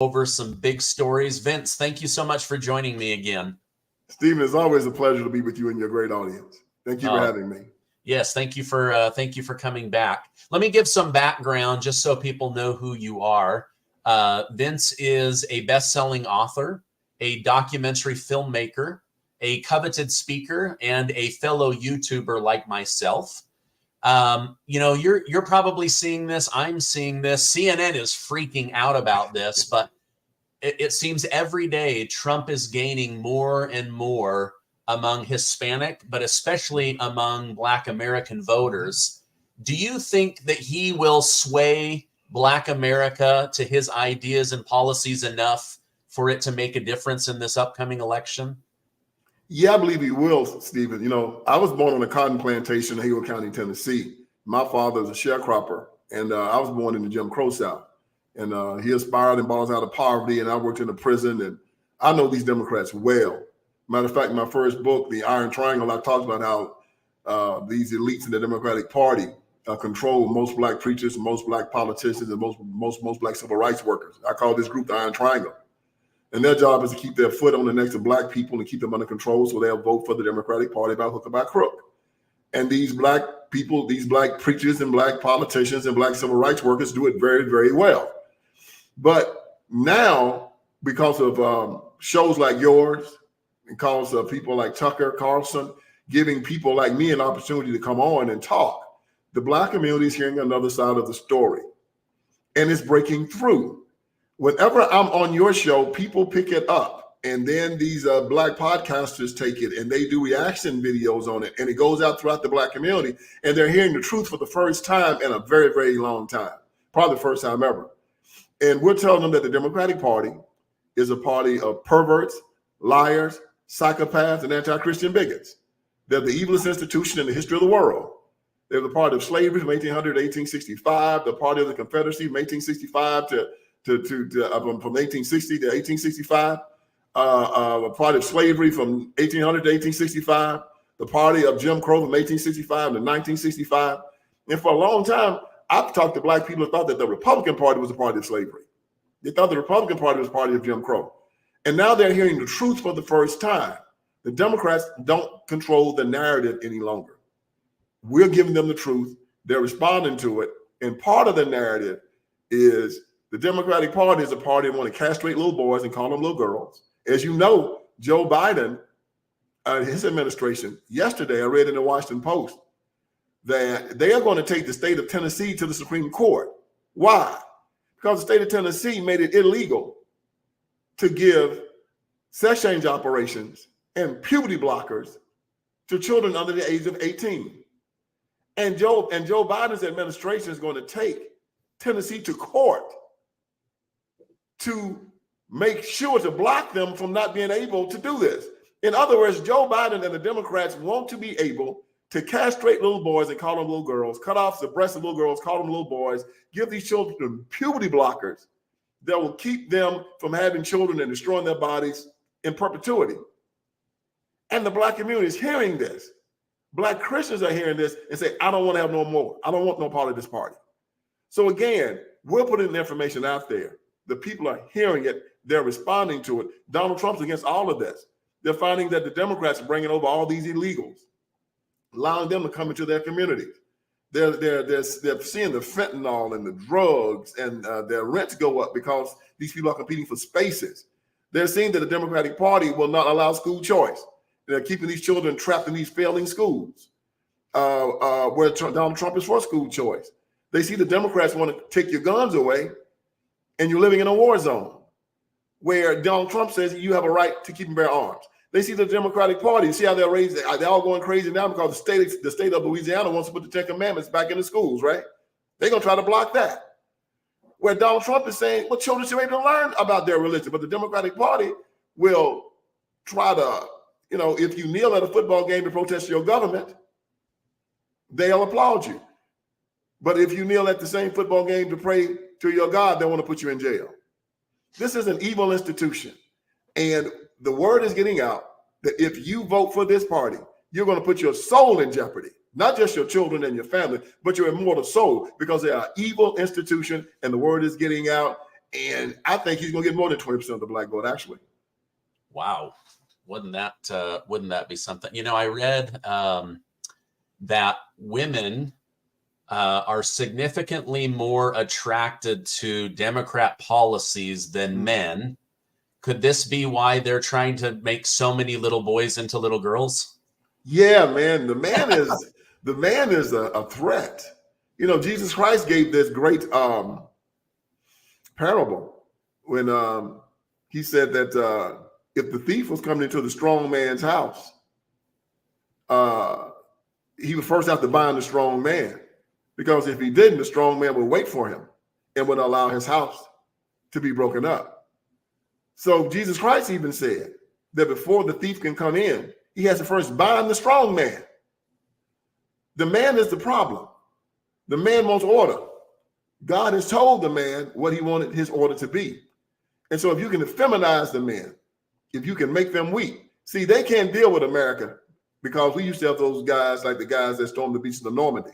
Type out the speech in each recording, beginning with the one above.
over some big stories. Vince, thank you so much for joining me again. Stephen, it's always a pleasure to be with you and your great audience. Thank you for having me. Yes, thank you for coming back. Let me give some background just so people know who you are. Vince is a best-selling author, a documentary filmmaker, a coveted speaker, and a fellow YouTuber like myself. You know, you're probably seeing this. I'm seeing this. CNN is freaking out about this, but it seems every day Trump is gaining more and more among Hispanic, but especially among Black American voters. Do you think that he will sway Black America to his ideas and policies enough for it to make a difference in this upcoming election? Yeah, I believe he will, Stephen. You know, I was born on a cotton plantation in Haywood County, Tennessee. My father was a sharecropper, and I was born in the Jim Crow South. And he aspired and brought us out of poverty, and I worked in a prison, and I know these Democrats well. Matter of fact, my first book, The Iron Triangle, I talked about how these elites in the Democratic Party control most Black preachers, most Black politicians, and most Black civil rights workers. I call this group the Iron Triangle. And their job is to keep their foot on the necks of Black people and keep them under control so they'll vote for the Democratic Party by hook or by crook. And these Black people, these Black preachers and Black politicians and Black civil rights workers do it very, very well. But now, because of shows like yours, and because of people like Tucker Carlson giving people like me an opportunity to come on and talk, the Black community is hearing another side of the story, and it's breaking through. Whenever I'm on your show, people pick it up, and then these Black podcasters take it and they do reaction videos on it, and it goes out throughout the Black community, and they're hearing the truth for the first time in a very, very long time, probably the first time ever. And we're telling them that the Democratic Party is a party of perverts, liars, psychopaths, and anti-Christian bigots. They're the evilest institution in the history of the world. They're the party of slavery from 1800 to 1865, the party of the Confederacy from 1865 from 1860 to 1865, a party of slavery from 1800 to 1865, the party of Jim Crow from 1865 to 1965. And for a long time, I've talked to Black people who thought that the Republican Party was a party of slavery. They thought the Republican Party was a party of Jim Crow. And now they're hearing the truth for the first time. The Democrats don't control the narrative any longer. We're giving them the truth. They're responding to it. And part of the narrative is the Democratic Party is a party that want to castrate little boys and call them little girls. As you know, Joe Biden, his administration, yesterday I read in the Washington Post that they are going to take the state of Tennessee to the Supreme Court. Why? Because the state of Tennessee made it illegal to give sex change operations and puberty blockers to children under the age of 18. And Joe Biden's administration is going to take Tennessee to court to make sure to block them from not being able to do this. In other words, Joe Biden and the Democrats want to be able to castrate little boys and call them little girls, cut off the breasts of little girls, call them little boys, give these children puberty blockers that will keep them from having children and destroying their bodies in perpetuity. And the Black community is hearing this. Black Christians are hearing this and say, I don't want to have no more. I don't want no part of this party. So again, we're putting the information out there. The people are hearing it. They're responding to it. Donald Trump's against all of this. They're finding that the Democrats are bringing over all these illegals, allowing them to come into their communities. They're seeing the fentanyl and the drugs and their rents go up because these people are competing for spaces. They're seeing that the Democratic Party will not allow school choice. They're keeping these children trapped in these failing schools where Donald Trump is for school choice. They see the Democrats want to take your guns away and you're living in a war zone where Donald Trump says you have a right to keep and bear arms. They see the Democratic Party. See how they're all going crazy now because the state of Louisiana wants to put the 10 Commandments back in the schools, right? They're going to try to block that. Where Donald Trump is saying, well, children should be able to learn about their religion, but the Democratic Party will try to, if you kneel at a football game to protest your government, they'll applaud you. But if you kneel at the same football game to pray to your God, they want to put you in jail. This is an evil institution. And the word is getting out that if you vote for this party, you're going to put your soul in jeopardy, not just your children and your family, but your immortal soul, because they are an evil institution and the word is getting out. And I think he's going to get more than 20% of the black vote, actually. Wow. Wouldn't that be something? You know, I read that women are significantly more attracted to Democrat policies than men. Could this be why they're trying to make so many little boys into little girls? Yeah, man. The man is a threat. You know, Jesus Christ gave this great parable when he said that if the thief was coming into the strong man's house, he would first have to bind the strong man, because if he didn't, the strong man would wait for him and would allow his house to be broken up. So Jesus Christ even said that before the thief can come in, he has to first bind the strong man. The man is the problem. The man wants order. God has told the man what he wanted his order to be. And so if you can feminize the men, if you can make them weak, see, they can't deal with America, because we used to have those guys like the guys that stormed the beaches of Normandy.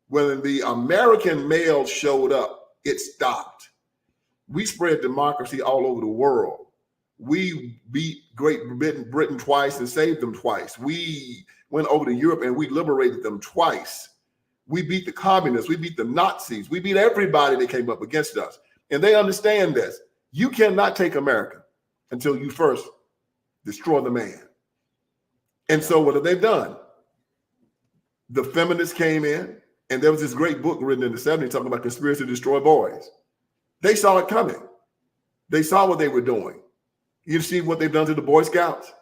When the American male showed up, it stopped. We spread democracy all over the world. We beat Great Britain twice and saved them twice. We went over to Europe and we liberated them twice. We beat the communists. We beat the Nazis. We beat everybody that came up against us. And they understand this. You cannot take America until you first destroy the man. And so what have they done? The feminists came in, and there was this great book written in the 70s talking about conspiracy to destroy boys. They saw it coming. They saw what they were doing. You see what they've done to the Boy Scouts.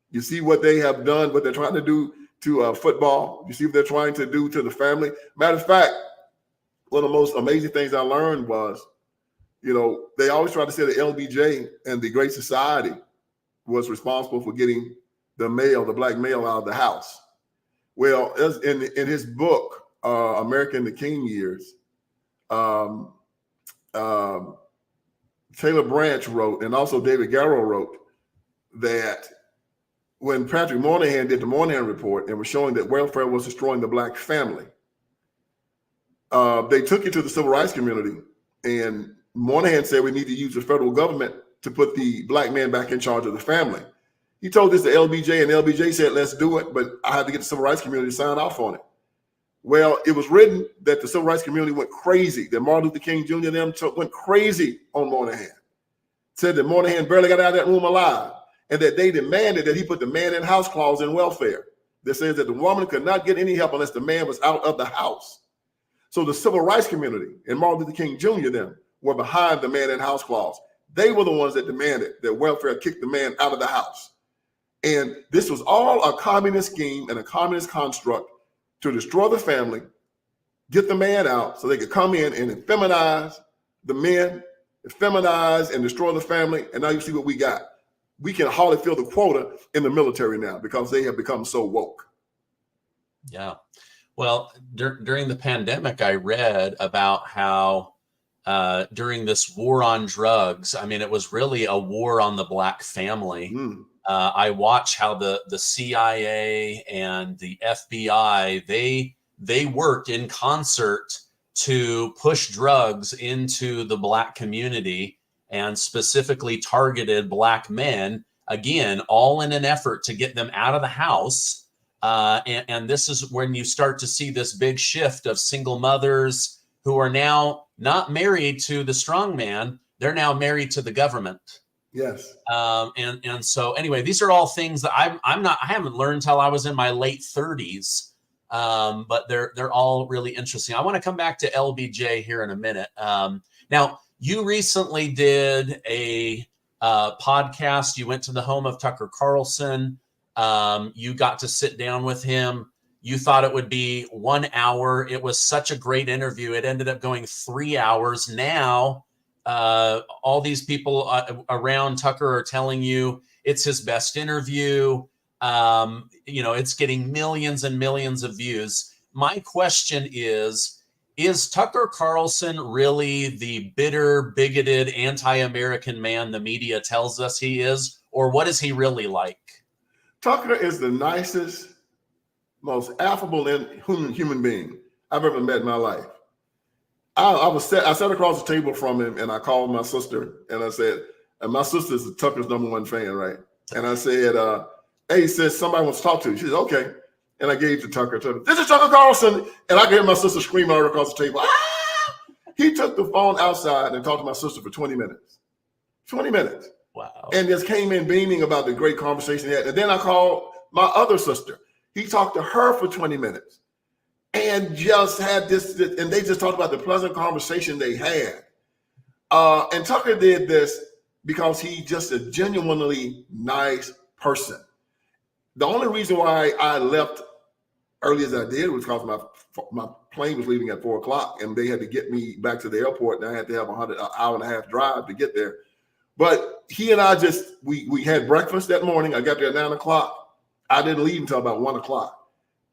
You see what they have done, what they're trying to do to football. You see what they're trying to do to the family. Matter of fact, one of the most amazing things I learned was, you know, they always try to say that LBJ and the Great Society was responsible for getting the male, the black male, out of the house. Well, in his book, America in the King Years, Taylor Branch wrote, and also David Garrow wrote, that when Patrick Moynihan did the Moynihan Report and was showing that welfare was destroying the black family, they took it to the civil rights community, and Moynihan said we need to use the federal government to put the black man back in charge of the family. He told this to LBJ, and LBJ said, let's do it, but I had to get the civil rights community to sign off on it. Well, it was written that the civil rights community went crazy, that Martin Luther King Jr. and them went crazy on Moynihan. Said that Moynihan barely got out of that room alive, and that they demanded that he put the man-in-house clause in welfare that says that the woman could not get any help unless the man was out of the house. So the civil rights community and Martin Luther King Jr. them were behind the man-in-house clause. They were the ones that demanded that welfare kick the man out of the house. And this was all a communist scheme and a communist construct to destroy the family, get the man out so they could come in and feminize the men, feminize and destroy the family. And now you see what we got. We can hardly fill the quota in the military now because they have become so woke. Yeah. Well, during the pandemic, I read about how during this war on drugs, I mean, it was really a war on the black family. I watch how the CIA and the FBI, they worked in concert to push drugs into the black community and specifically targeted black men, again, all in an effort to get them out of the house. And this is when you start to see this big shift of single mothers who are now not married to the strong man. They're now married to the government. Yes. And so anyway, these are all things that I haven't learned till I was in my late 30s. But they're all really interesting. I want to come back to LBJ here in a minute. Now, you recently did a podcast. You went to the home of Tucker Carlson. You got to sit down with him. You thought it would be 1 hour. It was such a great interview. It ended up going 3 hours. Now, all these people around Tucker are telling you it's his best interview. You know, it's getting millions and millions of views. My question is Tucker Carlson really the bitter, bigoted, anti-American man the media tells us he is, or what is he really like? Tucker is the nicest, most affable human being I've ever met in my life. I sat across the table from him, and I called my sister, and I said, and my sister is Tucker's #1 fan, right? And I said, hey, sis, somebody wants to talk to you. She said, okay. And I gave to Tucker, this is Tucker Carlson. And I gave my sister screaming right across the table. Ah! He took the phone outside and talked to my sister for 20 minutes. 20 minutes. Wow. And just came in beaming about the great conversation he had. And then I called my other sister. He talked to her for 20 minutes and just had this, and they just talked about the pleasant conversation they had. And Tucker did this because he's just a genuinely nice person. The only reason why I left early as I did was because my plane was leaving at 4 o'clock, and they had to get me back to the airport, and I had to have an hour and a half drive to get there. But he and I just, we had breakfast that morning. I got there at 9 o'clock. I didn't leave until about 1 o'clock.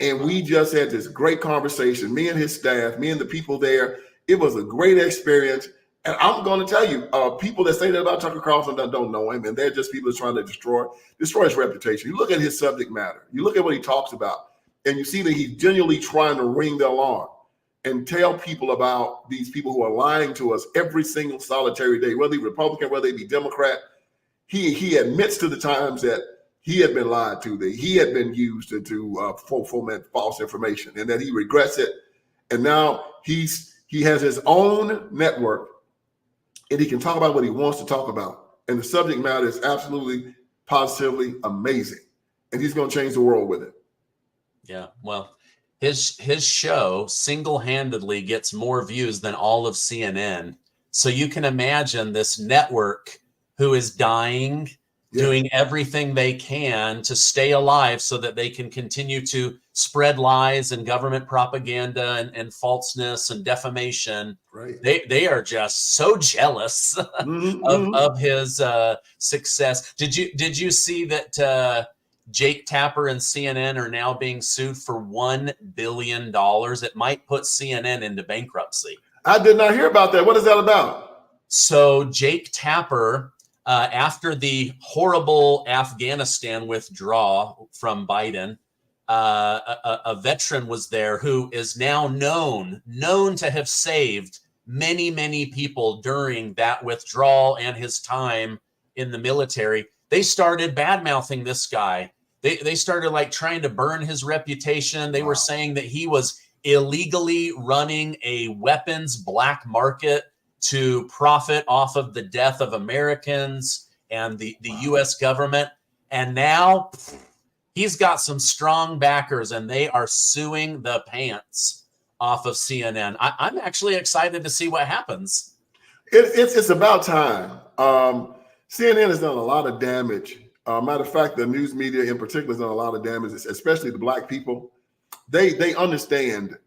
And we just had this great conversation, me and his staff, me and the people there. It was a great experience. And I'm going to tell you, people that say that about Tucker Carlson that don't know him, and they're just people that's trying to destroy his reputation. You look at his subject matter. You look at what he talks about, and you see that he's genuinely trying to ring the alarm and tell people about these people who are lying to us every single solitary day, whether they be Republican, whether they be Democrat. He admits to the times that he had been lied to, that he had been used to foment false information, and that he regrets it. And now he has his own network, and he can talk about what he wants to talk about. And the subject matter is absolutely, positively amazing. And he's going to change the world with it. Yeah, well, his show single-handedly gets more views than all of CNN. So you can imagine this network who is dying, doing everything they can to stay alive so that they can continue to spread lies and government propaganda and falseness and defamation. Right. They are just so jealous of his success. Did you see that Jake Tapper and CNN are now being sued for $1 billion? It might put CNN into bankruptcy. I did not hear about that. What is that about? So Jake Tapper, after the horrible Afghanistan withdrawal from Biden, a veteran was there who is now known to have saved many, many people during that withdrawal and his time in the military. They started bad-mouthing this guy. They started like trying to burn his reputation. They were saying that he was illegally running a weapons black market to profit off of the death of Americans and the U.S. government. And now he's got some strong backers, and they are suing the pants off of CNN. I'm actually excited to see what happens. It's about time. CNN has done a lot of damage. Matter of fact, the news media in particular has done a lot of damage, especially the black people. They understand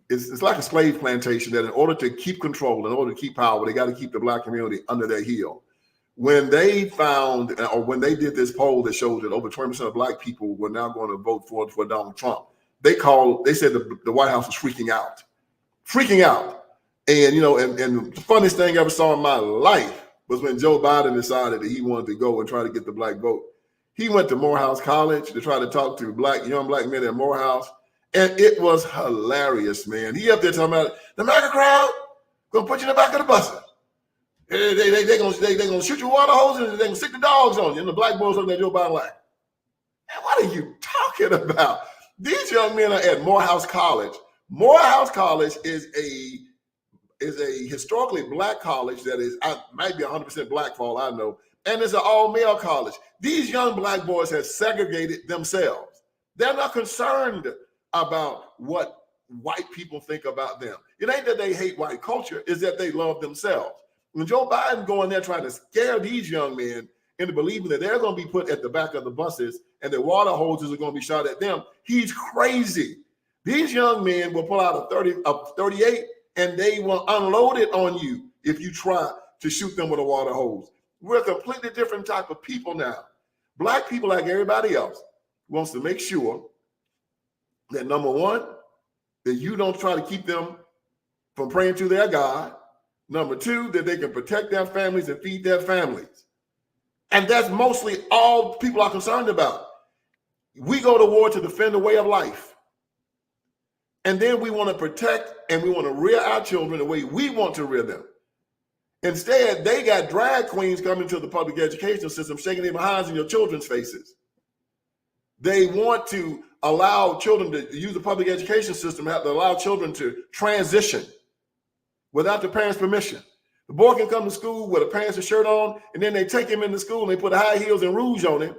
it's like a slave plantation, that in order to keep control, in order to keep power, they got to keep the black community under their heel. When they found, or when they did this poll that showed that over 20% of black people were now going to vote for Donald Trump, they said the White House was freaking out. And, and the funniest thing I ever saw in my life was when Joe Biden decided that he wanted to go and try to get the black vote. He went to Morehouse College to try to talk to young black men at Morehouse. And it was hilarious, man. He up there talking about the MAGA crowd gonna put you in the back of the bus. They gonna shoot your water hoses and they gonna stick the dogs on you. And the black boys looking at Joe Biden like, man, what are you talking about? These young men are at Morehouse College. Morehouse College is a historically black college that is might be 100% black for all I know, and it's an all-male college. These young black boys have segregated themselves. They're not concerned about what white people think about them. It ain't that they hate white culture, it's that they love themselves. When Joe Biden going there trying to scare these young men into believing that they're going to be put at the back of the buses and the water hoses are going to be shot at them, he's crazy. These young men will pull out a 38 and they will unload it on you if you try to shoot them with a water hose. We're a completely different type of people now. Black people, like everybody else, wants to make sure that, number one, that you don't try to keep them from praying to their God. Number two, that they can protect their families and feed their families. And that's mostly all people are concerned about. We go to war to defend the way of life. And then we want to protect and we want to rear our children the way we want to rear them. Instead, they got drag queens coming to the public education system, shaking their behinds in your children's faces. They want to allow children to use the public education system, have to allow children to transition without the parents' permission. The boy can come to school with a pants and shirt on, and then they take him into school and they put high heels and rouge on him.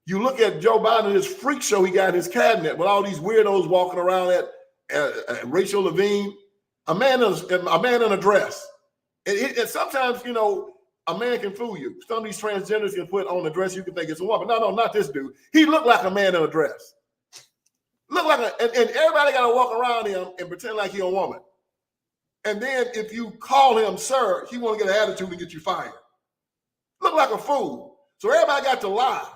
You look at Joe Biden, his freak show he got in his cabinet with all these weirdos walking around at Rachel Levine, a man in a dress. And sometimes, you know, a man can fool you. Some of these transgenders can put on a dress, you can think it's a woman. No, not this dude. He looked like a man in a dress. Look like and everybody got to walk around him and pretend like he's a woman. And then if you call him sir, he want to get an attitude and get you fired. Look like a fool. So everybody got to lie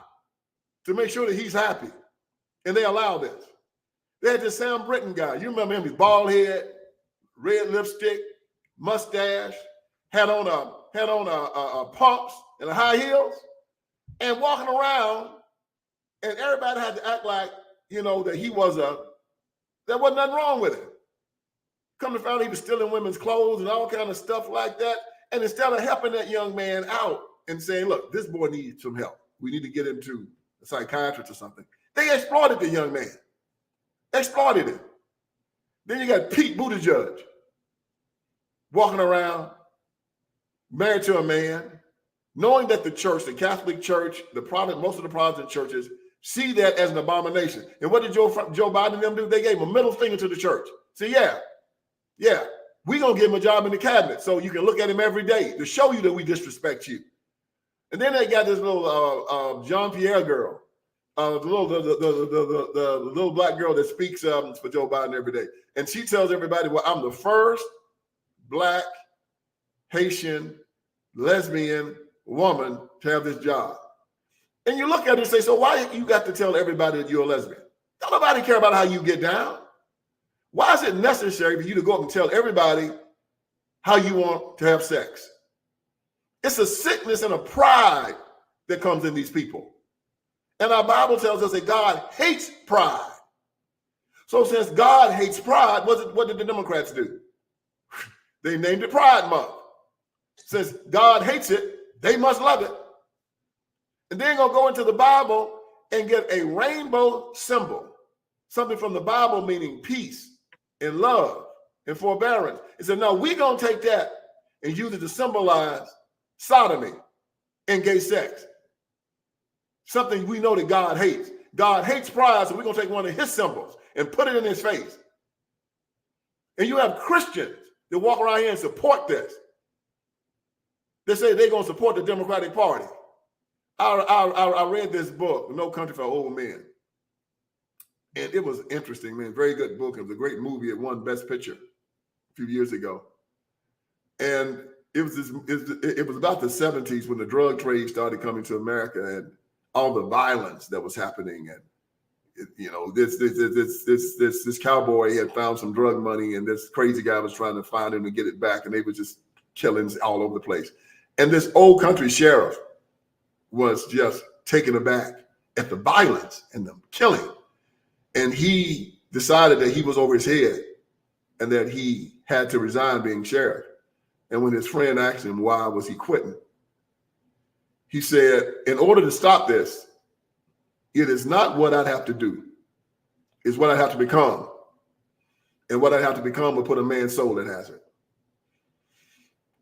to make sure that he's happy. And they allow this. They had this Sam Britton guy. You remember him? He's bald head, red lipstick, mustache, had on pumps and a high heels, and walking around, and everybody had to act like, you know, that there wasn't nothing wrong with him. Come to find out he was stealing women's clothes and all kind of stuff like that. And instead of helping that young man out and saying, look, this boy needs some help, we need to get him to a psychiatrist or something, they exploited the young man. Exploited him. Then you got Pete Buttigieg walking around, married to a man, knowing that the church, the Catholic Church, most of the Protestant churches see that as an abomination. And what did Joe Biden and them do? They gave him a middle finger to the church. See, yeah, we're going to give him a job in the cabinet so you can look at him every day to show you that we disrespect you. And then they got this little Jean-Pierre girl, the little black girl that speaks for Joe Biden every day. And she tells everybody, well, I'm the first Black, Haitian, lesbian woman to have this job. And you look at it and say, so why you got to tell everybody that you're a lesbian? Don't nobody care about how you get down. Why is it necessary for you to go up and tell everybody how you want to have sex? It's a sickness and a pride that comes in these people. And our Bible tells us that God hates pride. So since God hates pride, what did the Democrats do? They named it Pride Month. Since God hates it, they must love it. And they're going to go into the Bible and get a rainbow symbol, something from the Bible meaning peace and love and forbearance. And said, no, we're going to take that and use it to symbolize sodomy and gay sex. Something we know that God hates. God hates pride, so we're going to take one of his symbols and put it in his face. And you have Christians that walk around here and support this. They say they're going to support the Democratic Party. I read this book, No Country for Old Men. And it was interesting, man. Very good book. It was a great movie. It won Best Picture a few years ago. And it was about the 70s when the drug trade started coming to America and all the violence that was happening. And this cowboy had found some drug money, and this crazy guy was trying to find him to get it back, and they were just killings all over the place. And this old country sheriff was just taken aback at the violence and the killing. And he decided that he was over his head and that he had to resign being sheriff. And when his friend asked him why was he quitting, he said, in order to stop this, it is not what I'd have to do. It's what I have to become. And what I have to become will put a man's soul at hazard.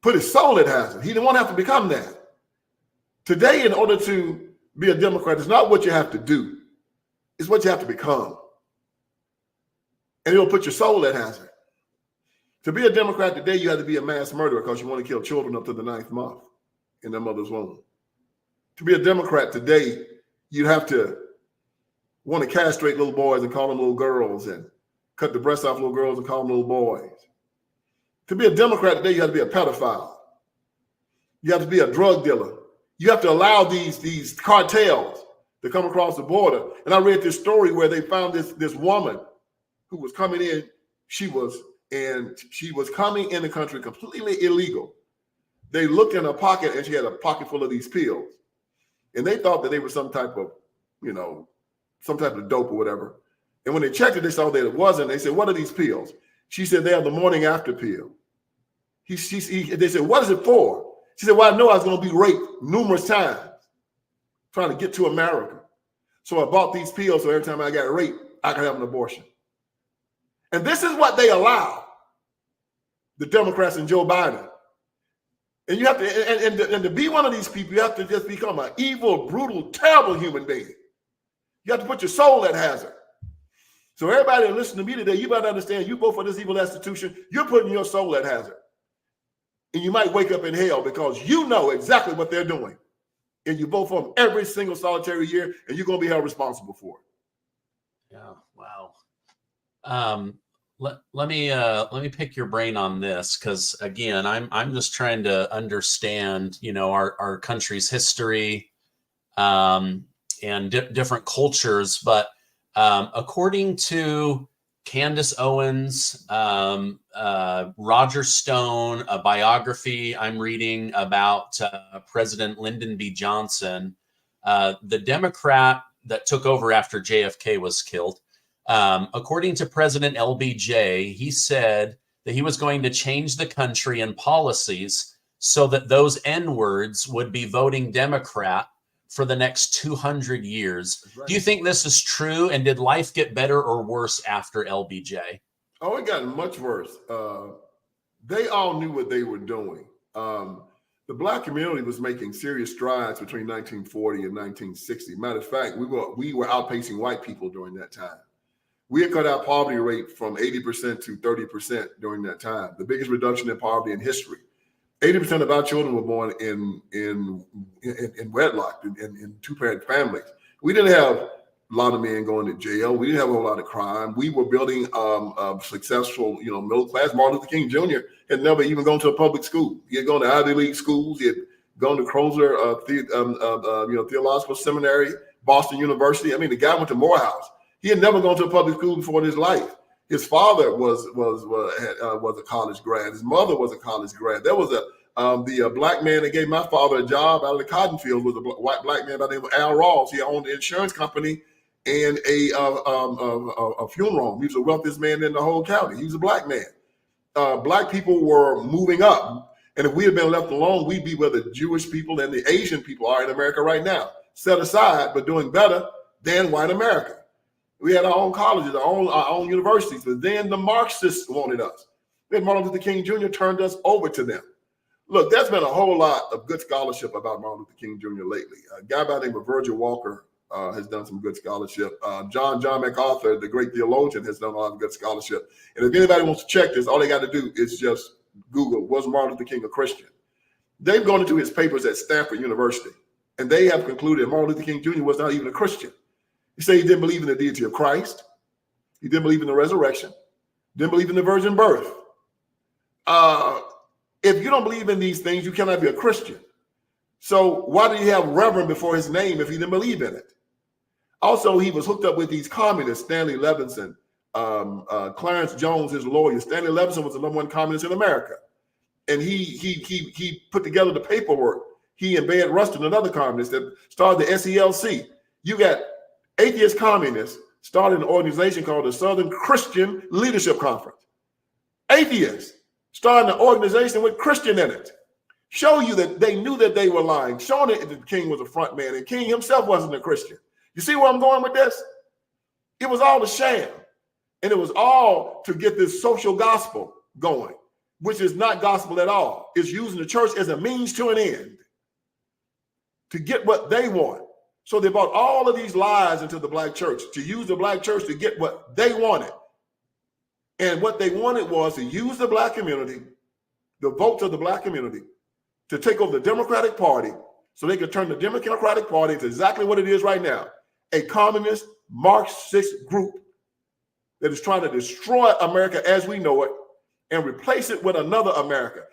Put his soul at hazard. He didn't want to have to become that. Today, in order to be a Democrat, it's not what you have to do. It's what you have to become. And it'll put your soul at hazard. To be a Democrat today, you have to be a mass murderer because you want to kill children up to the 9th month in their mother's womb. To be a Democrat today, you have to want to castrate little boys and call them little girls, and cut the breasts off little girls and call them little boys. To be a Democrat today, you have to be a pedophile. You have to be a drug dealer. You have to allow these cartels to come across the border. And I read this story where they found this woman who was coming in. She was coming in the country completely illegal. They looked in her pocket and she had a pocket full of these pills. And they thought that they were some type of dope or whatever. And when they checked it, they saw that it wasn't. They said, what are these pills? She said, they are the morning after pill. They said, what is it for? She said, well, I know I was going to be raped numerous times trying to get to America. So I bought these pills so every time I got raped, I could have an abortion. And this is what they allow the Democrats and Joe Biden. And you have to, and to be one of these people, you have to just become an evil, brutal, terrible human being. You have to put your soul at hazard. So everybody that listens to me today, you better understand, you vote for this evil institution, you're putting your soul at hazard. And you might wake up in hell because you know exactly what they're doing. And you vote for them every single solitary year, and you're going to be held responsible for it. Yeah, wow. Let me pick your brain on this, because again, I'm just trying to understand, our country's history, and different cultures. But according to Candace Owens, Roger Stone, a biography I'm reading about President Lyndon B Johnson, the Democrat that took over after JFK was killed. According to President LBJ, he said that he was going to change the country and policies so that those N-words would be voting Democrat for the next 200 years. Right. Do you think this is true? And did life get better or worse after LBJ? Oh, it got much worse. They all knew what they were doing. The Black community was making serious strides between 1940 and 1960. Matter of fact, we were outpacing white people during that time. We had cut our poverty rate from 80% to 30% during that time, the biggest reduction in poverty in history. 80% of our children were born in wedlock, in two-parent families. We didn't have a lot of men going to jail. We didn't have a whole lot of crime. We were building a successful, middle class. Martin Luther King Jr. had never even gone to a public school. He had gone to Ivy League schools. He had gone to Crozer Theological Seminary, Boston University. I mean, the guy went to Morehouse. He had never gone to a public school before in his life. His father was a college grad. His mother was a college grad. There was the black man that gave my father a job out of the cotton field was a white black man by the name of Al Rawls. He owned an insurance company and a funeral home. He was the wealthiest man in the whole county. He was a black man. Black people were moving up, and if we had been left alone, we'd be where the Jewish people and the Asian people are in America right now, set aside, but doing better than white America. We had our own colleges, our own universities, but then the Marxists wanted us. Then Martin Luther King Jr. turned us over to them. Look, there's been a whole lot of good scholarship about Martin Luther King Jr. lately. A guy by the name of Virgil Walker has done some good scholarship. John MacArthur, the great theologian, has done a lot of good scholarship. And if anybody wants to check this, all they got to do is just Google, was Martin Luther King a Christian? They've gone into his papers at Stanford University, and they have concluded Martin Luther King Jr. was not even a Christian. He said he didn't believe in the deity of Christ. He didn't believe in the resurrection. Didn't believe in the virgin birth. If you don't believe in these things, you cannot be a Christian. So why did he have Reverend before his name if he didn't believe in it? Also, he was hooked up with these communists, Stanley Levinson, Clarence Jones, his lawyer. Stanley Levinson was the #1 communist in America. And he put together the paperwork. He and Bayard Rustin, another communist that started the SELC. You got atheist communists started an organization called the Southern Christian Leadership Conference. Atheists starting an organization with Christian in it. Show you that they knew that they were lying. Showing that King was a front man and King himself wasn't a Christian. You see where I'm going with this? It was all a sham. And it was all to get this social gospel going, which is not gospel at all. It's using the church as a means to an end to get what they want. So they brought all of these lies into the black church to use the black church to get what they wanted. And what they wanted was to use the black community, the votes of the black community, to take over the Democratic Party so they could turn the Democratic Party into exactly what it is right now, a communist Marxist group that is trying to destroy America as we know it and replace it with another America.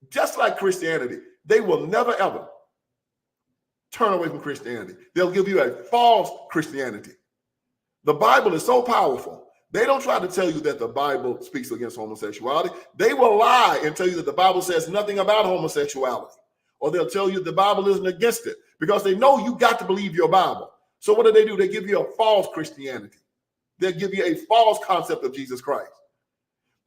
Just like Christianity, they will never, ever turn away from Christianity. They'll give you a false Christianity. The Bible is so powerful. They don't try to tell you that the Bible speaks against homosexuality. They will lie and tell you that the Bible says nothing about homosexuality. Or they'll tell you the Bible isn't against it because they know you got to believe your Bible. So what do? They give you a false Christianity. They'll give you a false concept of Jesus Christ.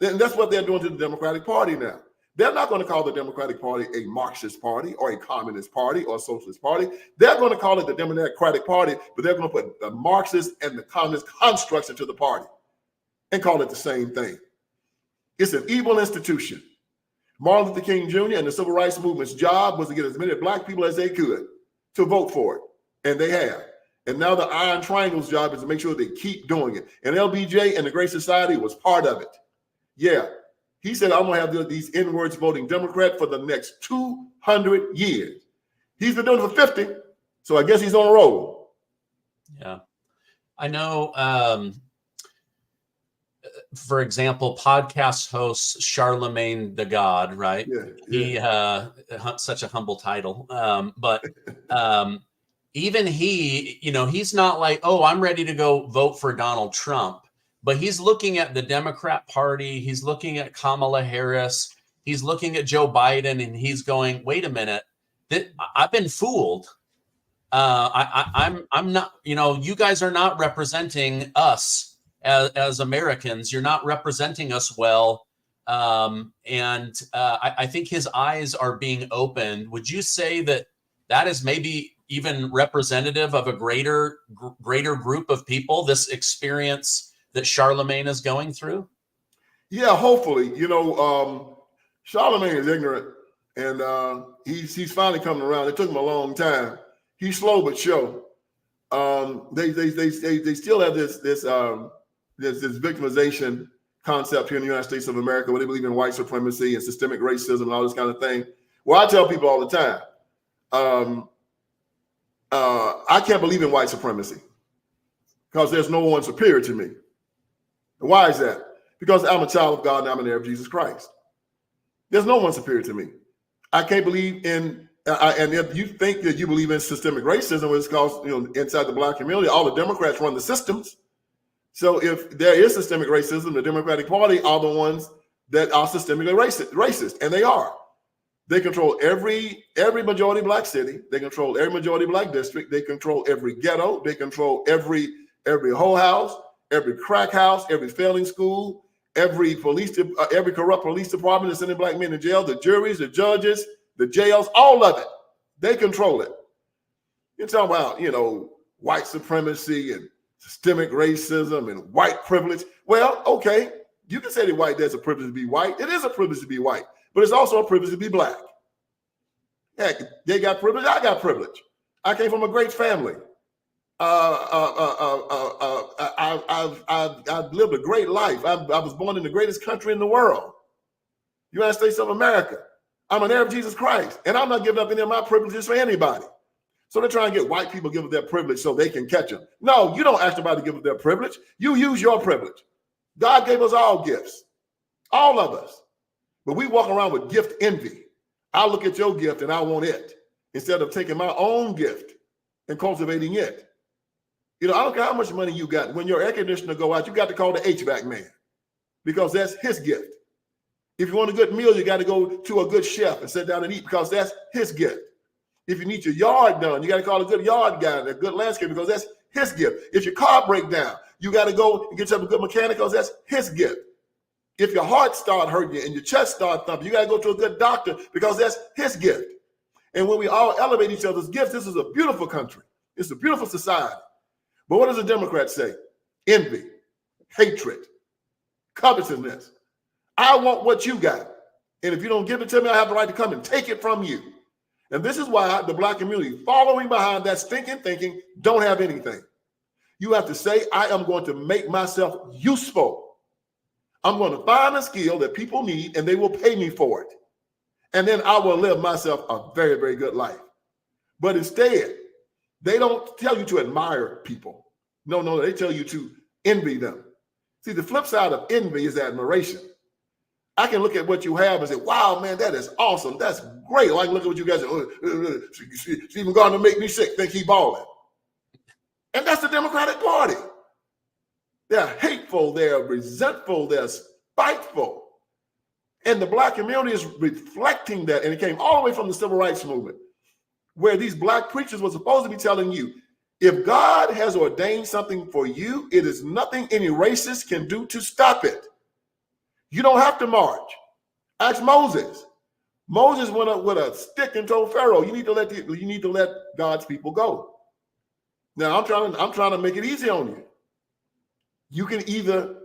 And that's what they're doing to the Democratic Party now. They're not going to call the Democratic Party a Marxist party or a communist party or a socialist party. They're going to call it the Democratic Party, but they're going to put the Marxist and the communist constructs into the party and call it the same thing. It's an evil institution. Martin Luther King Jr. and the Civil Rights Movement's job was to get as many black people as they could to vote for it, and they have. And now the Iron Triangle's job is to make sure they keep doing it. And LBJ and the Great Society was part of it. Yeah. He said, I'm going to have these N-words voting Democrat for the next 200 years. He's been doing it for 50, so I guess he's on a roll. Yeah. I know, for example, podcast host Charlamagne The God, right? Yeah. He, such a humble title. But even he, you know, he's not like, oh, I'm ready to go vote for Donald Trump. But he's looking at the Democrat Party. He's looking at Kamala Harris. He's looking at Joe Biden, and he's going, "Wait a minute, I've been fooled. I'm not. You know, you guys are not representing us as Americans. You're not representing us well." I think his eyes are being opened. Would you say that is maybe even representative of a greater group of people? This experience that Charlamagne is going through? Yeah, hopefully. You know, Charlamagne is ignorant, and he's finally coming around. It took him a long time. He's slow but sure. They still have this victimization concept here in the United States of America, where they believe in white supremacy and systemic racism and all this kind of thing. Well, I tell people all the time, I can't believe in white supremacy because there's no one superior to me. Why is that? Because I'm a child of God and I'm an heir of Jesus Christ. There's no one superior to me. I can't believe in, and if you think that you believe in systemic racism, which is called, you know, inside the black community, all the Democrats run the systems. So if there is systemic racism, the Democratic Party are the ones that are systemically racist, and they are. They control every majority black city. They control every majority black district. They control every ghetto. They control every whole house, every crack house, every failing school, every corrupt police department that's sending black men in jail, the juries, the judges, the jails, all of it. They control it. You're talking about, you know, white supremacy and systemic racism and white privilege. Well, okay, you can say that there's a privilege to be white. It is a privilege to be white, but it's also a privilege to be black. Heck, they got privilege, I got privilege. I came from a great family. I've lived a great life. I was born in the greatest country in the world, United States of America. I'm an heir of Jesus Christ, and I'm not giving up any of my privileges for anybody. So they're trying to get white people to give up their privilege so they can catch them. No, you don't ask somebody to give up their privilege. You use your privilege. God gave us all gifts, all of us. But we walk around with gift envy. I look at your gift and I want it instead of taking my own gift and cultivating it. You know, I don't care how much money you got. When your air conditioner go out, you got to call the HVAC man because that's his gift. If you want a good meal, you got to go to a good chef and sit down and eat because that's his gift. If you need your yard done, you got to call a good yard guy and a good landscaper because that's his gift. If your car breaks down, you got to go and get yourself a good mechanic because that's his gift. If your heart start hurting you and your chest start thumping, you got to go to a good doctor because that's his gift. And when we all elevate each other's gifts, this is a beautiful country. It's a beautiful society. But what does the Democrat say? Envy, hatred, covetousness. I want what you got. And if you don't give it to me, I have the right to come and take it from you. And this is why the black community following behind that stinking thinking don't have anything. You have to say, I am going to make myself useful. I'm going to find a skill that people need and they will pay me for it. And then I will live myself a very, very good life. But instead, they don't tell you to admire people. No, they tell you to envy them. See, the flip side of envy is admiration. I can look at what you have and say, wow, man, that is awesome. That's great. Like, look at what you guys do. Stephen Gardner make me sick, think he balling. And that's the Democratic Party. They're hateful, they're resentful, they're spiteful. And the black community is reflecting that. And it came all the way from the civil rights movement, where these black preachers were supposed to be telling you, If God has ordained something for you, it is nothing any racist can do to stop it. You don't have to march. Ask Moses. Moses went up with a stick and told Pharaoh, you need to let God's people go. Now I'm trying to make it easy on you. You can either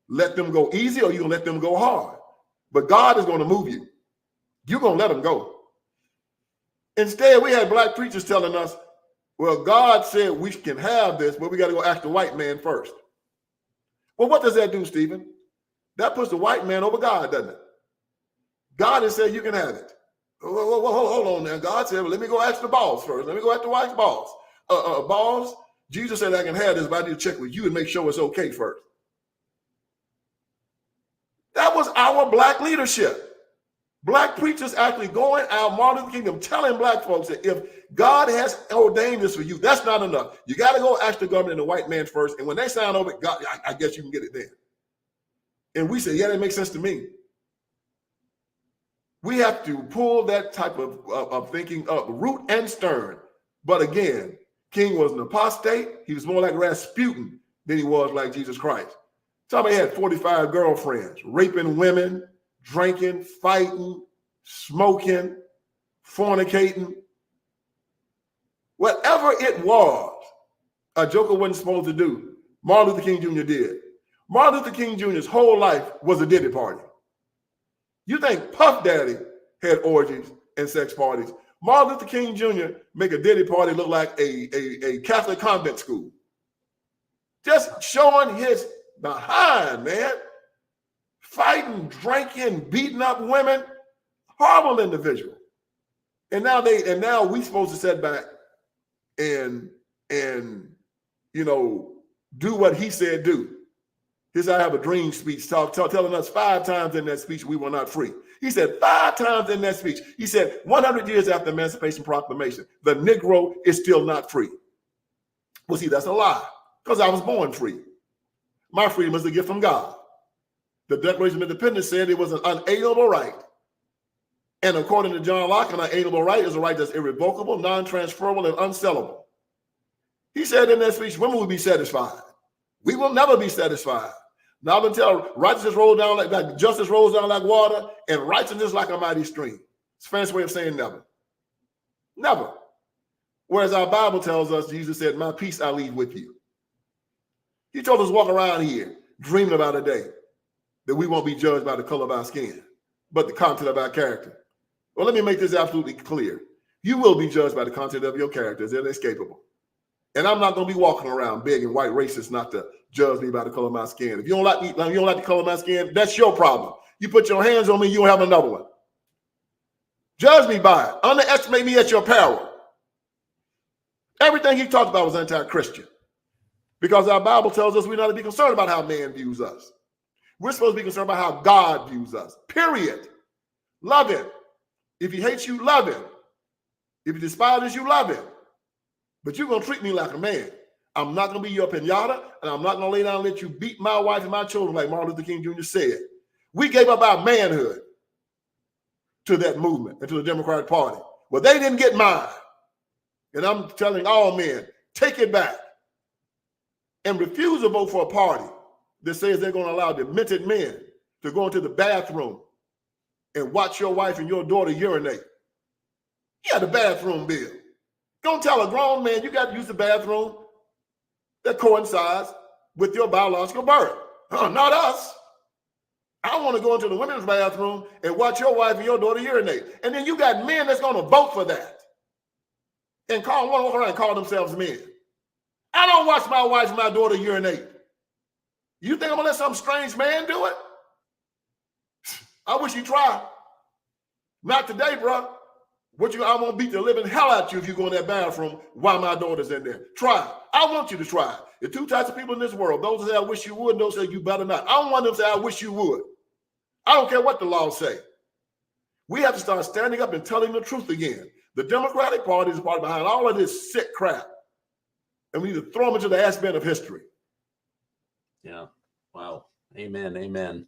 let them go easy or you can let them go hard. But God is going to move you. You're going to let them go. Instead, we had black preachers telling us, well, God said we can have this, but we got to go ask the white man first. Well, what does that do, Stephen? That puts the white man over God, doesn't it? God has said you can have it. Hold on now. God said, well, let me go ask the boss first. Let me go ask the white boss. Boss, Jesus said I can have this, but I need to check with you and make sure it's okay first. That was our black leadership. Black preachers actually going out, Martin Luther King, telling black folks that if God has ordained this for you, that's not enough. You got to go ask the government and the white man first. And when they sign over it, God, I guess you can get it then. And we say, yeah, that makes sense to me. We have to pull that type of thinking up, root and stern. But again, King was an apostate. He was more like Rasputin than he was like Jesus Christ. Somebody had 45 girlfriends, raping women, drinking, fighting, smoking, fornicating. Whatever it was, a joker wasn't supposed to do, Martin Luther King Jr. did. Martin Luther King Jr.'s whole life was a Diddy party. You think Puff Daddy had orgies and sex parties? Martin Luther King Jr. make a Diddy party look like a Catholic convent school. Just showing his behind, man. Fighting, drinking, beating up women. Horrible individual. And now we supposed to sit back and do what he said do. He said, I have a dream speech telling us 5 times in that speech we were not free. He said 5 times in that speech. He said 100 years after the Emancipation Proclamation, the Negro is still not free. Well, see, that's a lie because I was born free. My freedom is a gift from God. The Declaration of Independence said it was an unalienable right. And according to John Locke, an unalienable right is a right that's irrevocable, non-transferable, and unsellable. He said in that speech, women will be satisfied. We will never be satisfied. Not until righteousness rolls down like justice rolls down like water and righteousness like a mighty stream. It's a fancy way of saying never. Never. Whereas our Bible tells us, Jesus said, my peace I leave with you. He told us to walk around here dreaming about a day that we won't be judged by the color of our skin, but the content of our character. Well, let me make this absolutely clear. You will be judged by the content of your character. It's inescapable. And I'm not going to be walking around begging white racists not to judge me by the color of my skin. If you don't like me, you don't like the color of my skin, that's your problem. You put your hands on me, you don't have another one. Judge me by it. Underestimate me at your peril. Everything he talked about was anti-Christian because our Bible tells us we're not to be concerned about how man views us. We're supposed to be concerned about how God views us, period. Love him. If he hates you, love him. If he despises you, love him. But you're going to treat me like a man. I'm not going to be your pinata, and I'm not going to lay down and let you beat my wife and my children like Martin Luther King Jr. said. We gave up our manhood to that movement and to the Democratic Party. Well, they didn't get mine. And I'm telling all men, take it back and refuse to vote for a party that says they're going to allow demented men to go into the bathroom and watch your wife and your daughter urinate. Yeah, the bathroom bill. Don't tell a grown man you got to use the bathroom that coincides with your biological birth. Not us. I want to go into the women's bathroom and watch your wife and your daughter urinate. And then you got men that's going to vote for that and walk around and call themselves men. I don't watch my wife and my daughter urinate. You think I'm going to let some strange man do it? I wish you tried. Not today, bro. I'm going to beat the living hell out you if you go in that bathroom while my daughter's in there. Try. I want you to try. There are 2 types of people in this world. Those that say, I wish you would, and those that say, you better not. I don't want them to say, I wish you would. I don't care what the laws say. We have to start standing up and telling the truth again. The Democratic Party is the party behind all of this sick crap. And we need to throw them into the ash bin of history. Yeah. Wow. Amen. Amen.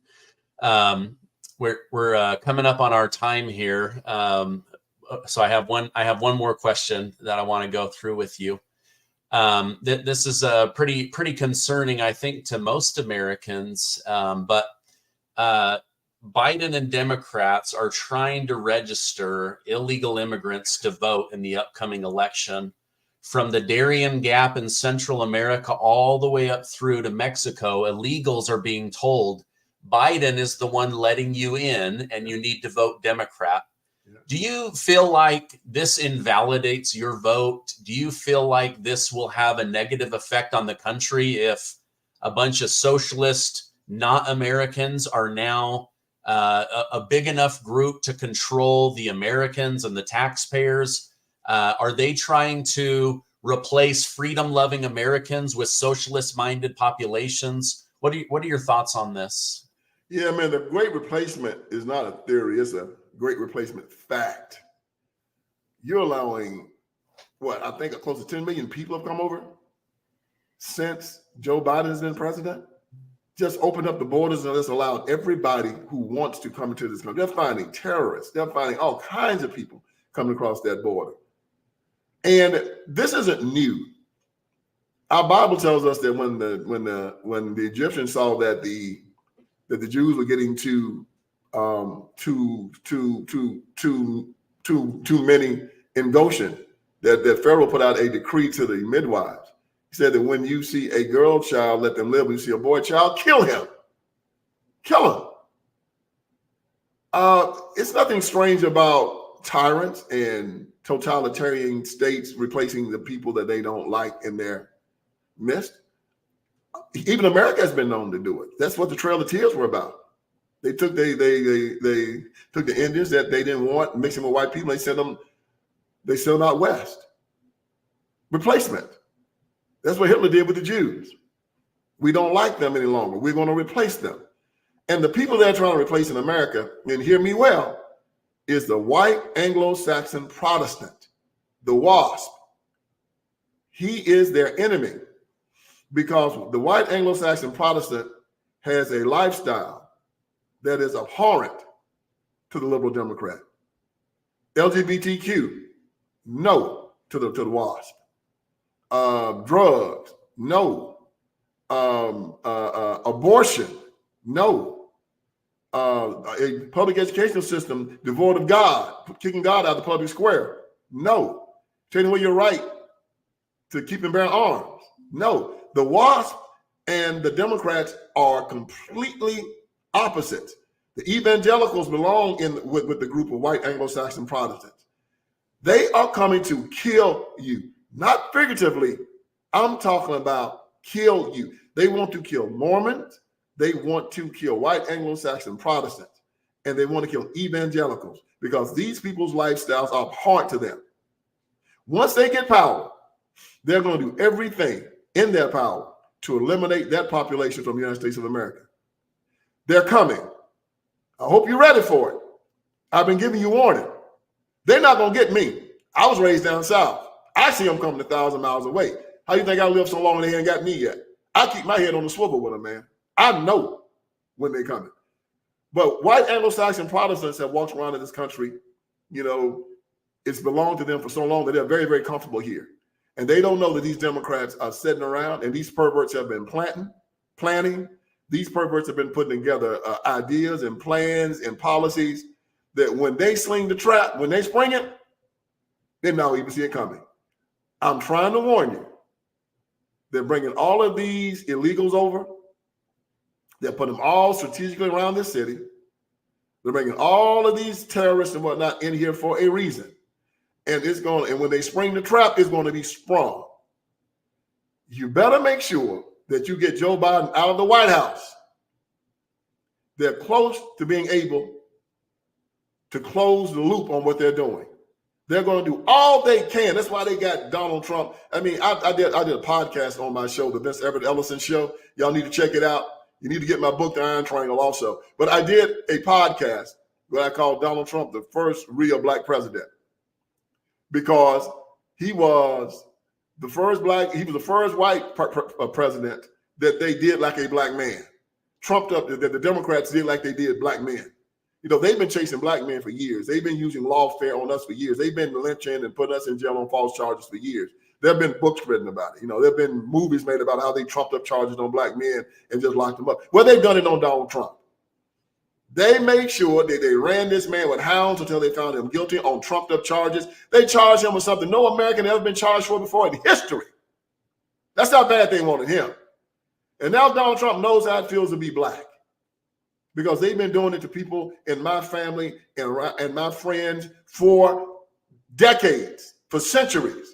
We're coming up on our time here. So I have one more question that I want to go through with you. This is pretty concerning, I think, to most Americans. But Biden and Democrats are trying to register illegal immigrants to vote in the upcoming election. From the Darien Gap in Central America all the way up through to Mexico, illegals are being told Biden is the one letting you in and you need to vote Democrat. Yeah. Do you feel like this invalidates your vote? Do you feel like this will have a negative effect on the country if a bunch of socialist, not Americans are now a big enough group to control the Americans and the taxpayers? Are they trying to replace freedom-loving Americans with socialist-minded populations? What are your thoughts on this? Yeah, man, the great replacement is not a theory. It's a great replacement fact. You're allowing, I think close to 10 million people have come over since Joe Biden has been president. Just opened up the borders and just allowed everybody who wants to come into this country. They're finding terrorists. They're finding all kinds of people coming across that border. And this isn't new. Our Bible tells us that when the Egyptians saw that the Jews were getting too many in Goshen, that Pharaoh put out a decree to the midwives. He said that when you see a girl child, let them live. When you see a boy child, kill him. Kill him. It's nothing strange about tyrants and totalitarian states replacing the people that they don't like in their midst. Even America has been known to do it. That's what the Trail of Tears were about. They took the Indians that they didn't want, mixing with white people. They sent them out west. Replacement. That's what Hitler did with the Jews. We don't like them any longer. We're going to replace them. And the people they're trying to replace in America, and hear me well, is the white Anglo-Saxon Protestant, the WASP. He is their enemy because the white Anglo-Saxon Protestant has a lifestyle that is abhorrent to the liberal Democrat. LGBTQ, no to the WASP. Drugs, no. Abortion, no. A public educational system devoid of God, kicking God out of the public square, no. Taking away your right to keep and bear arms, no. The WASP and the Democrats are completely opposite. The evangelicals belong with the group of white Anglo-Saxon Protestants. They are coming to kill you. Not figuratively, I'm talking about kill you. They want to kill Mormons. They want to kill white Anglo-Saxon Protestants. And they want to kill evangelicals because these people's lifestyles are abhorrent to them. Once they get power, they're going to do everything in their power to eliminate that population from the United States of America. They're coming. I hope you're ready for it. I've been giving you warning. They're not going to get me. I was raised down south. I see them coming 1,000 miles away. How you think I live so long and they ain't got me yet? I keep my head on the swivel with them, man. I know when they're coming. But white Anglo-Saxon Protestants have walked around in this country, it's belonged to them for so long that they're very, very comfortable here. And they don't know that these Democrats are sitting around and these perverts have been planning. These perverts have been putting together ideas and plans and policies that when they sling the trap, when they spring it, they don't even see it coming. I'm trying to warn you. They're bringing all of these illegals over. They're putting them all strategically around this city. They're bringing all of these terrorists and whatnot in here for a reason. And when they spring the trap, it's going to be sprung. You better make sure that you get Joe Biden out of the White House. They're close to being able to close the loop on what they're doing. They're going to do all they can. That's why they got Donald Trump. I mean, I did a podcast on my show, the Vince Everett Ellison Show. Y'all need to check it out. You need to get my book, The Iron Triangle, also. But I did a podcast where I called Donald Trump the first real black president because he was the first white president that they did like a black man. Trumped up that the Democrats did like they did black men. They've been chasing black men for years. They've been using lawfare on us for years. They've been lynching and putting us in jail on false charges for years. There have been books written about it. You know, there have been movies made about how they trumped up charges on black men and just locked them up. Well, they've done it on Donald Trump. They made sure that they ran this man with hounds until they found him guilty on trumped up charges. They charged him with something no American has ever been charged for before in history. That's how bad they wanted him. And now Donald Trump knows how it feels to be black, because they've been doing it to people in my family and my friends for decades, for centuries.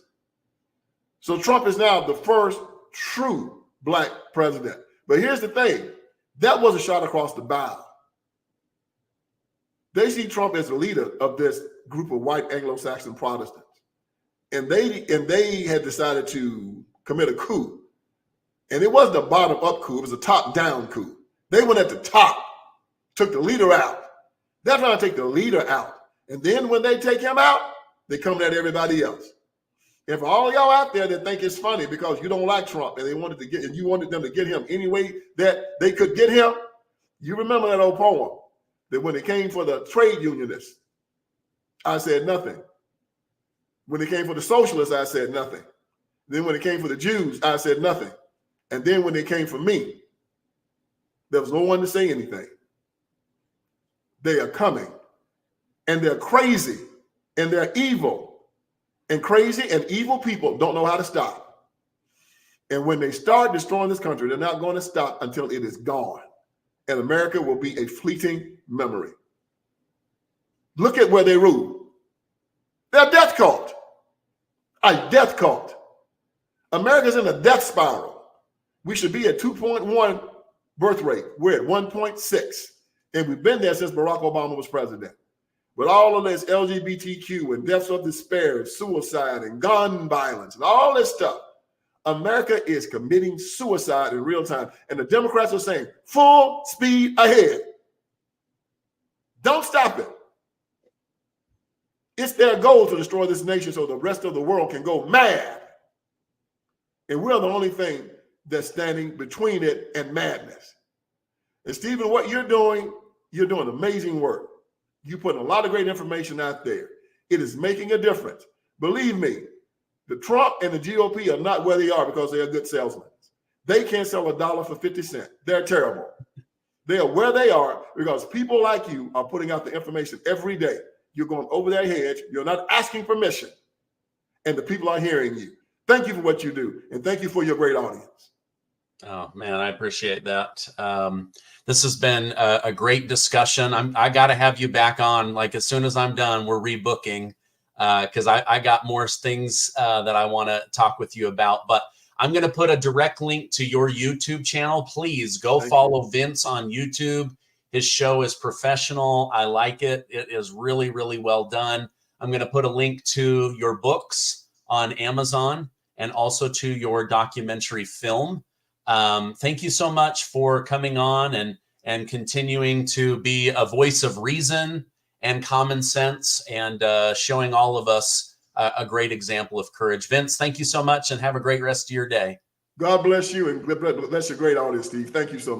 So Trump is now the first true black president. But here's the thing. That was a shot across the bow. They see Trump as the leader of this group of white Anglo-Saxon Protestants. And they had decided to commit a coup. And it wasn't a bottom-up coup. It was a top-down coup. They went at the top, took the leader out. They're trying to take the leader out. And then when they take him out, they come at everybody else. And for all y'all out there that think it's funny because you don't like Trump and you wanted them to get him any way that they could get him, you remember that old poem that when it came for the trade unionists, I said nothing. When it came for the socialists, I said nothing. Then when it came for the Jews, I said nothing. And then when it came for me, there was no one to say anything. They are coming, and they're crazy, and they're evil. And crazy and evil people don't know how to stop. And when they start destroying this country, they're not going to stop until it is gone. And America will be a fleeting memory. Look at where they rule. They're a death cult. A death cult. America's in a death spiral. We should be at 2.1 birth rate. We're at 1.6. And we've been there since Barack Obama was president. With all of this LGBTQ and deaths of despair and suicide and gun violence and all this stuff, America is committing suicide in real time. And the Democrats are saying, full speed ahead. Don't stop it. It's their goal to destroy this nation so the rest of the world can go mad. And we're the only thing that's standing between it and madness. And Stephen, what you're doing amazing work. You put a lot of great information out there. It is making a difference. Believe me, the Trump and the GOP are not where they are because they are good salesmen. They can't sell $1 for 50 cents. They're terrible. They are where they are because people like you are putting out the information every day. You're going over their heads. You're not asking permission. And the people are hearing you. Thank you for what you do. And thank you for your great audience. Oh, man, I appreciate that. This has been a great discussion. I got to have you back on. Like, as soon as I'm done, we're rebooking because I got more things that I want to talk with you about. But I'm going to put a direct link to your YouTube channel. Please go follow Vince on YouTube. His show is professional. I like it. It is really, really well done. I'm going to put a link to your books on Amazon and also to your documentary film. Thank you so much for coming on and continuing to be a voice of reason and common sense and showing all of us a great example of courage. Vince, thank you so much and have a great rest of your day. God bless you and bless your great audience, Steve. Thank you so much.